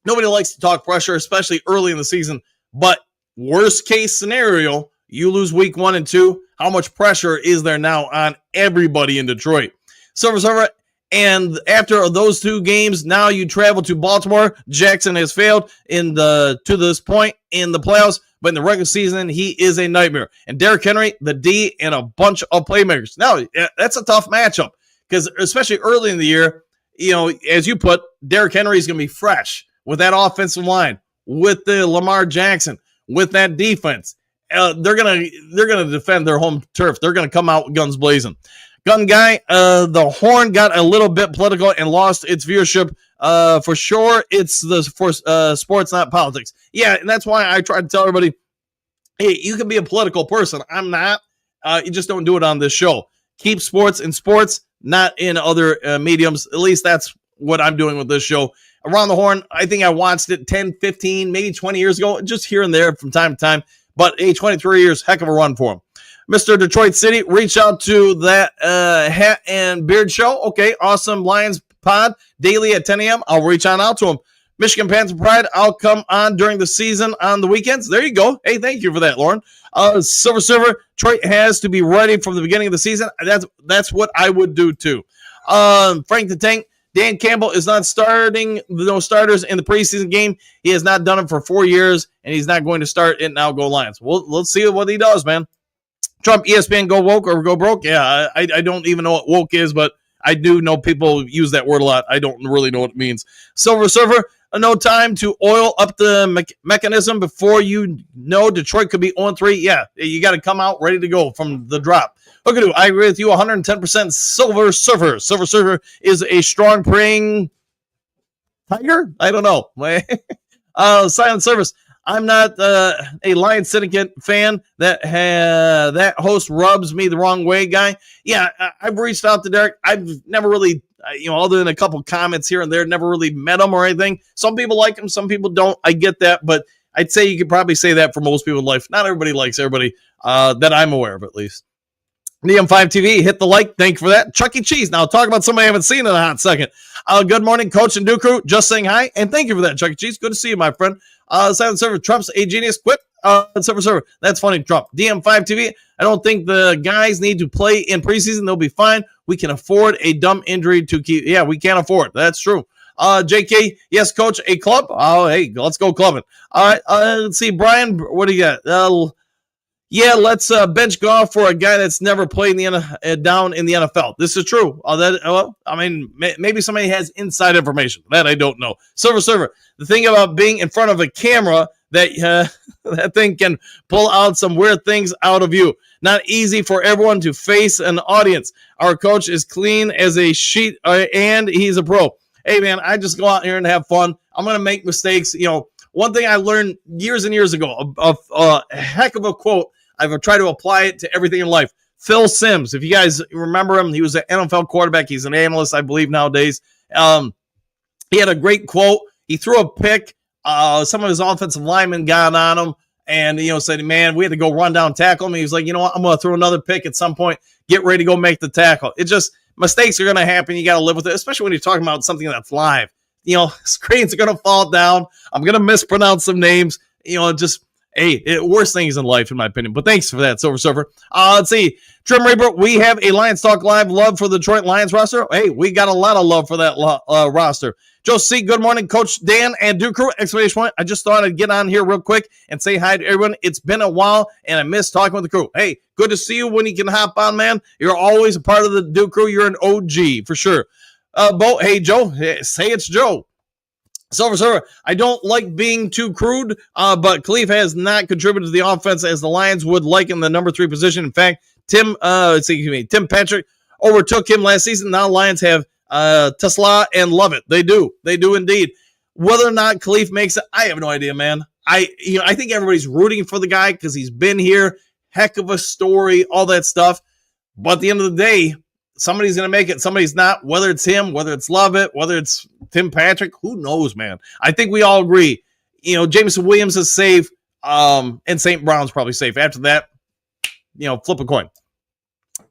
Speaker 6: Nobody likes to talk pressure, especially early in the season. But worst case scenario, you lose week 1 and 2. How much pressure is there now on everybody in Detroit? Silver, and after those 2 games, now you travel to Baltimore. Jackson has failed to this point in the playoffs, but in the regular season, he is a nightmare. And Derrick Henry, the D, and a bunch of playmakers. Now, that's a tough matchup because especially early in the year, as you put, Derrick Henry is going to be fresh with that offensive line, with the Lamar Jackson, with that defense. They're gonna defend their home turf. They're gonna come out with guns blazing. Gun guy, the horn got a little bit political and lost its viewership. For sure, it's for sports, not politics. Yeah, and that's why I try to tell everybody, hey, you can be a political person. I'm not. You just don't do it on this show. Keep sports in sports, not in other mediums. At least that's what I'm doing with this show. Around the Horn, I think I watched it 10, 15, maybe 20 years ago, just here and there from time to time. But 23 years, heck of a run for him. Mr. Detroit City, reach out to that hat and beard show. Okay, awesome. Lions pod daily at 10 a.m. I'll reach on out to him. Michigan Panther Pride, I'll come on during the season on the weekends. There you go. Hey, thank you for that, Lauren. Silver, Detroit has to be ready from the beginning of the season. That's what I would do too. Frank the Tank, Dan Campbell is not starting no starters in the preseason game. He has not done it for 4 years, and he's not going to start it now. Go Lions. Well, let's see what he does, man. Trump, ESPN, go woke or go broke. Yeah, I don't even know what woke is, but I do know people use that word a lot. I don't really know what it means. Silver Server, no time to oil up the mechanism before you know Detroit could be 0-3. Yeah, you got to come out ready to go from the drop. Look at you. I agree with you 110%. Silver Surfer. Silver Surfer is a strong praying tiger? I don't know. Silent Service. I'm not a Lions Syndicate fan. That host rubs me the wrong way, guy. Yeah, I've reached out to Derek. I've never really, other than a couple comments here and there, never really met him or anything. Some people like him, some people don't. I get that, but I'd say you could probably say that for most people in life. Not everybody likes everybody that I'm aware of, at least. DM5 TV, hit the like. Thank you for that. Chuck E. Cheese. Now, talk about somebody I haven't seen in a hot second. Good morning, Coach and Duke Crew. Just saying hi, and thank you for that, Chuck E. Cheese. Good to see you, my friend. Silent Server, Trump's a genius. Quit. Server. That's funny, Trump. DM5 TV, I don't think the guys need to play in preseason. They'll be fine. We can afford a dumb injury to keep. Yeah, we can't afford. That's true. JK, yes, Coach, a club. Oh, hey, let's go clubbing. All right, let's see, Brian, what do you got? Yeah, let's bench Goff for a guy that's never played down in the NFL. This is true. Maybe somebody has inside information. That I don't know. Silver Server, the thing about being in front of a camera, that thing can pull out some weird things out of you. Not easy for everyone to face an audience. Our coach is clean as a sheet, and he's a pro. Hey, man, I just go out here and have fun. I'm going to make mistakes. One thing I learned years and years ago, a heck of a quote. I've tried to apply it to everything in life. Phil Simms, if you guys remember him, he was an NFL quarterback. He's an analyst, I believe, nowadays. He had a great quote. He threw a pick. Some of his offensive linemen got on him and, said, man, we had to go run down, tackle him. He was like, you know what? I'm going to throw another pick at some point. Get ready to go make the tackle. It just, mistakes are going to happen. You got to live with it, especially when you're talking about something that's live. Screens are going to fall down. I'm going to mispronounce some names. Hey, worse things in life, in my opinion. But thanks for that, Silver Surfer. Let's see. Trim Reaper, we have a Lions Talk Live love for the Detroit Lions roster. Hey, we got a lot of love for that roster. Joe C, good morning, Coach Dan and Duke Crew, exclamation point. I just thought I'd get on here real quick and say hi to everyone. It's been a while, and I miss talking with the crew. Hey, good to see you when you can hop on, man. You're always a part of the Duke Crew. You're an OG, for sure. Bo, hey, Joe, say it's Joe. Silver Surfer, I don't like being too crude, but Khalif has not contributed to the offense as the Lions would like in the number 3 position. In fact, Tim Patrick overtook him last season. Now Lions have Tesla and Lovett. They do indeed. Whether or not Khalif makes it, I have no idea, man. I think everybody's rooting for the guy because he's been here. Heck of a story, all that stuff. But at the end of the day, somebody's going to make it. Somebody's not. Whether it's him, whether it's Lovett, whether it's Tim Patrick, who knows, man? I think we all agree. Jameson Williams is safe, and St. Brown's probably safe. After that, flip a coin.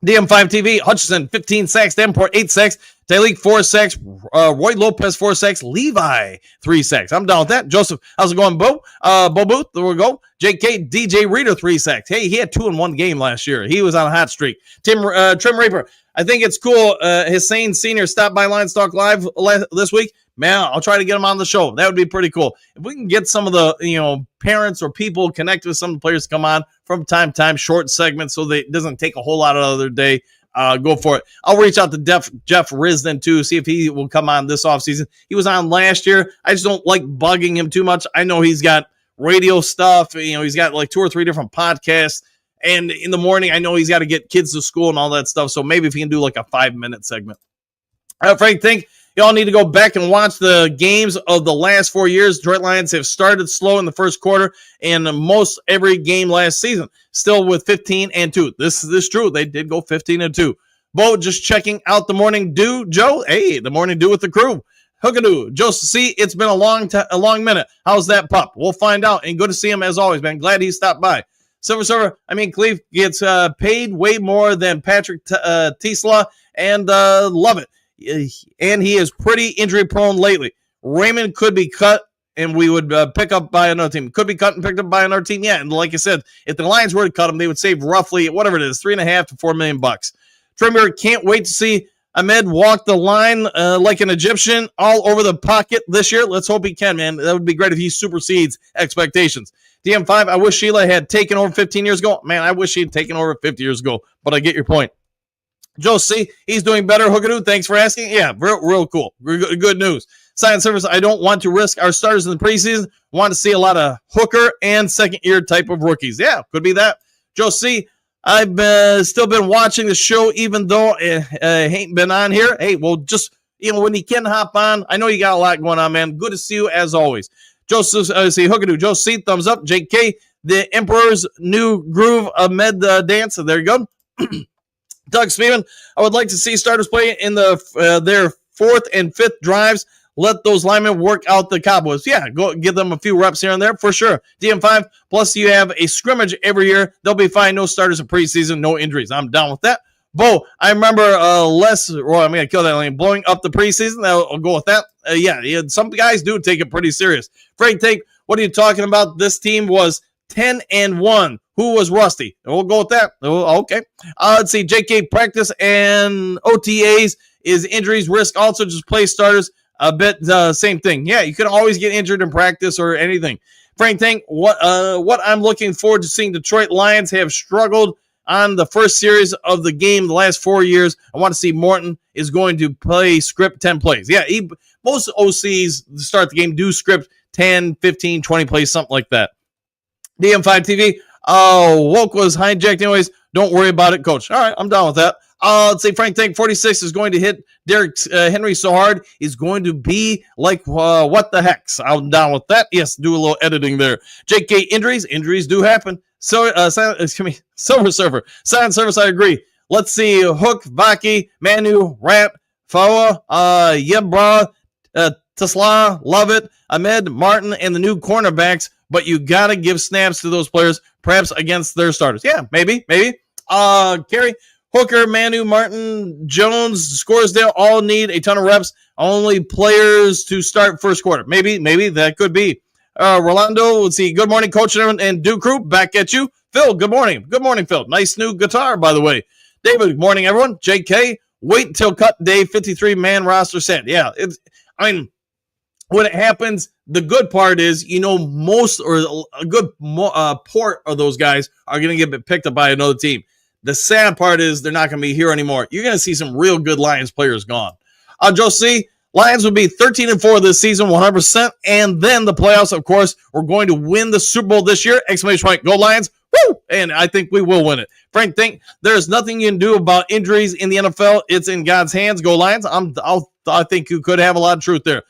Speaker 6: DM5 TV, Hutchinson, 15 sacks, Davenport, 8 sacks, Tyleek, 4 sacks, Roy Lopez, 4 sacks, Levi, 3 sacks. I'm down with that. Joseph, how's it going, Bo? Bo Booth, there we go. JK, DJ Reader, 3 sacks. Hey, he had 2 in one game last year. He was on a hot streak. Trim Reaper, I think it's cool. Hussein Sr. stopped by Lions Talk Live this week. Man, I'll try to get him on the show. That would be pretty cool. If we can get some of the, parents or people connected with some of the players to come on from time to time, short segments, so that it doesn't take a whole lot of other day, go for it. I'll reach out to Jeff Risden, too, see if he will come on this offseason. He was on last year. I just don't like bugging him too much. I know he's got radio stuff. He's got like 2 or 3 different podcasts. And in the morning, I know he's got to get kids to school and all that stuff. So maybe if he can do like a 5-minute segment. Frank, think y'all need to go back and watch the games of the last 4 years. Detroit Lions have started slow in the first quarter and most every game last season. Still with 15-2. This is true. They did go 15-2. Bo, just checking out the morning dew. Joe, hey, the morning dew with the crew. Hookadoo. Joseph C, it's been a long minute. How's that pup? We'll find out. And good to see him as always, man. Glad he stopped by. Silver Server, Khalif gets paid way more than Patrick Tesla and love it. And he is pretty injury prone lately. Raymond could be cut and we would pick up by another team. Could be cut and picked up by another team. Yeah, and like I said, if the Lions were to cut him, they would save roughly, whatever it is, $3.5 to $4 million. Trimmer can't wait to see Ahmed walk the line like an Egyptian all over the pocket this year. Let's hope he can, man. That would be great if he supersedes expectations. DM5, I wish Sheila had taken over 15 years ago. Man, I wish he had taken over 50 years ago, but I get your point. Joe C, he's doing better. Hookadoo, thanks for asking. Yeah, real cool. Good news. Science Service, I don't want to risk our starters in the preseason. Want to see a lot of hooker and second-year type of rookies. Yeah, could be that. Joe C, I've still been watching the show even though it ain't been on here. Hey, well, just, when you can hop on, I know you got a lot going on, man. Good to see you as always. Joseph, see Hookadoo. Joe C, thumbs up. JK, the Emperor's New Groove Ahmed dance. There you go. Doug Speeman, I would like to see starters play in their 4th and 5th drives. Let those linemen work out the Cowboys. Yeah, go give them a few reps here and there for sure. DM5, plus you have a scrimmage every year. They'll be fine. No starters in preseason, no injuries. I'm down with that. Bo, I remember I'm going to kill that lane. Blowing up the preseason. I'll go with that. Yeah, some guys do take it pretty serious. Frank, what are you talking about? This team was 10-1. Who was rusty? We'll go with that. Okay. Let's see. JK, practice and OTAs is injuries risk. Also, just play starters. A bit same thing. Yeah, you could always get injured in practice or anything. Frank, what I'm looking forward to seeing Detroit Lions have struggled on the first series of the game the last 4 years. I want to see Morton is going to play script 10 plays. Yeah, most OCs to start the game do script 10, 15, 20 plays, something like that. DM5 TV. Woke was hijacked anyways. Don't worry about it, coach. All right, I'm down with that. Let's say Frank 46 is going to hit Derrick Henry so hard. He's going to be like, what the heck? I'm down with that. Yes, do a little editing there. JK, injuries do happen. So, Silver Surfer, Silent Service, I agree. Let's see, Hook, Vaki, Manu, Rat, Fawa, Yebra, Tesla, Lovett, Ahmed, Martin, and the new cornerbacks, but you got to give snaps to those players, perhaps against their starters. Yeah, maybe. Kerry, Hooker, Manu, Martin, Jones, Scoresdale all need a ton of reps. Only players to start first quarter. Maybe that could be. Rolando, let's see. Good morning, Coach and Duke Crew. Back at you. Phil, good morning. Good morning, Phil. Nice new guitar, by the way. David, good morning, everyone. JK, wait until cut day 53-man roster set. Yeah, when it happens, the good part is, most or a good port of those guys are going to get picked up by another team. The sad part is they're not going to be here anymore. You're going to see some real good Lions players gone. Joe C., Lions would be 13-4 this season, 100%. And then the playoffs, of course, we're going to win the Super Bowl this year. Exclamation point, go Lions. Woo! And I think we will win it. Frank, think there's nothing you can do about injuries in the NFL. It's in God's hands. Go Lions. I think you could have a lot of truth there.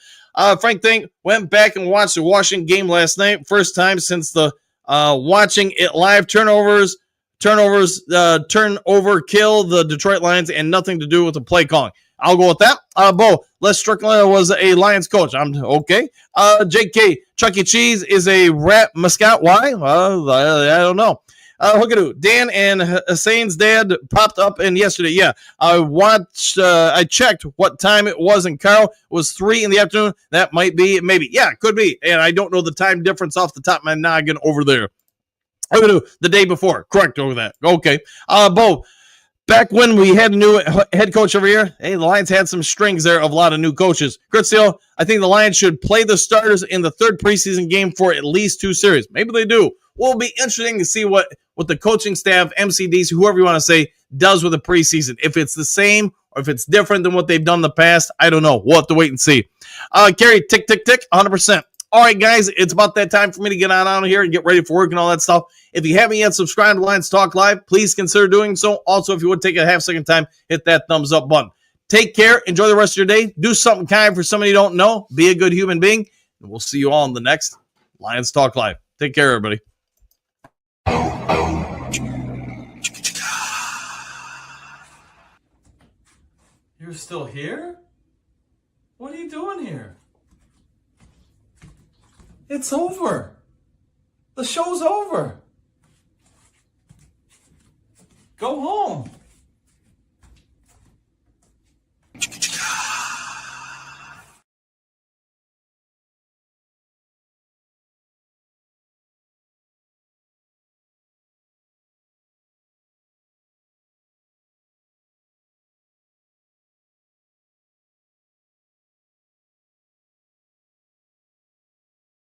Speaker 6: Frank Think went back and watched the Washington game last night. First time since the watching it live. Turnovers, turnover kill the Detroit Lions, and nothing to do with the play calling. I'll go with that. Bo, Les Strickland was a Lions coach. I'm okay. JK, Chuck E. Cheese is a rat mascot. Why? I don't know. Hookadoo, Dan and Hussein's dad popped up in yesterday. Yeah, I checked what time it was in Carl. It was 3 in the afternoon. That might be, maybe. Yeah, could be. And I don't know the time difference off the top of my noggin over there. Hookadoo, the day before. Correct over that. Okay. Bo, back when we had a new head coach over here, hey, the Lions had some strings there of a lot of new coaches. Gritzel, I think the Lions should play the starters in the third preseason game for at least 2 series. Maybe they do. Well, it'll be interesting to see what the coaching staff, MCDs, whoever you want to say, does with the preseason. If it's the same or if it's different than what they've done in the past, I don't know. We'll have to wait and see. Gary, tick, 100%. All right, guys, it's about that time for me to get on out of here and get ready for work and all that stuff. If you haven't yet subscribed to Lions Talk Live, please consider doing so. Also, if you would take a half-second time, hit that thumbs up button. Take care. Enjoy the rest of your day. Do something kind for somebody you don't know. Be a good human being. And we'll see you all in the next Lions Talk Live. Take care, everybody. You're still here? What are you doing here? It's over. The show's over. Go home.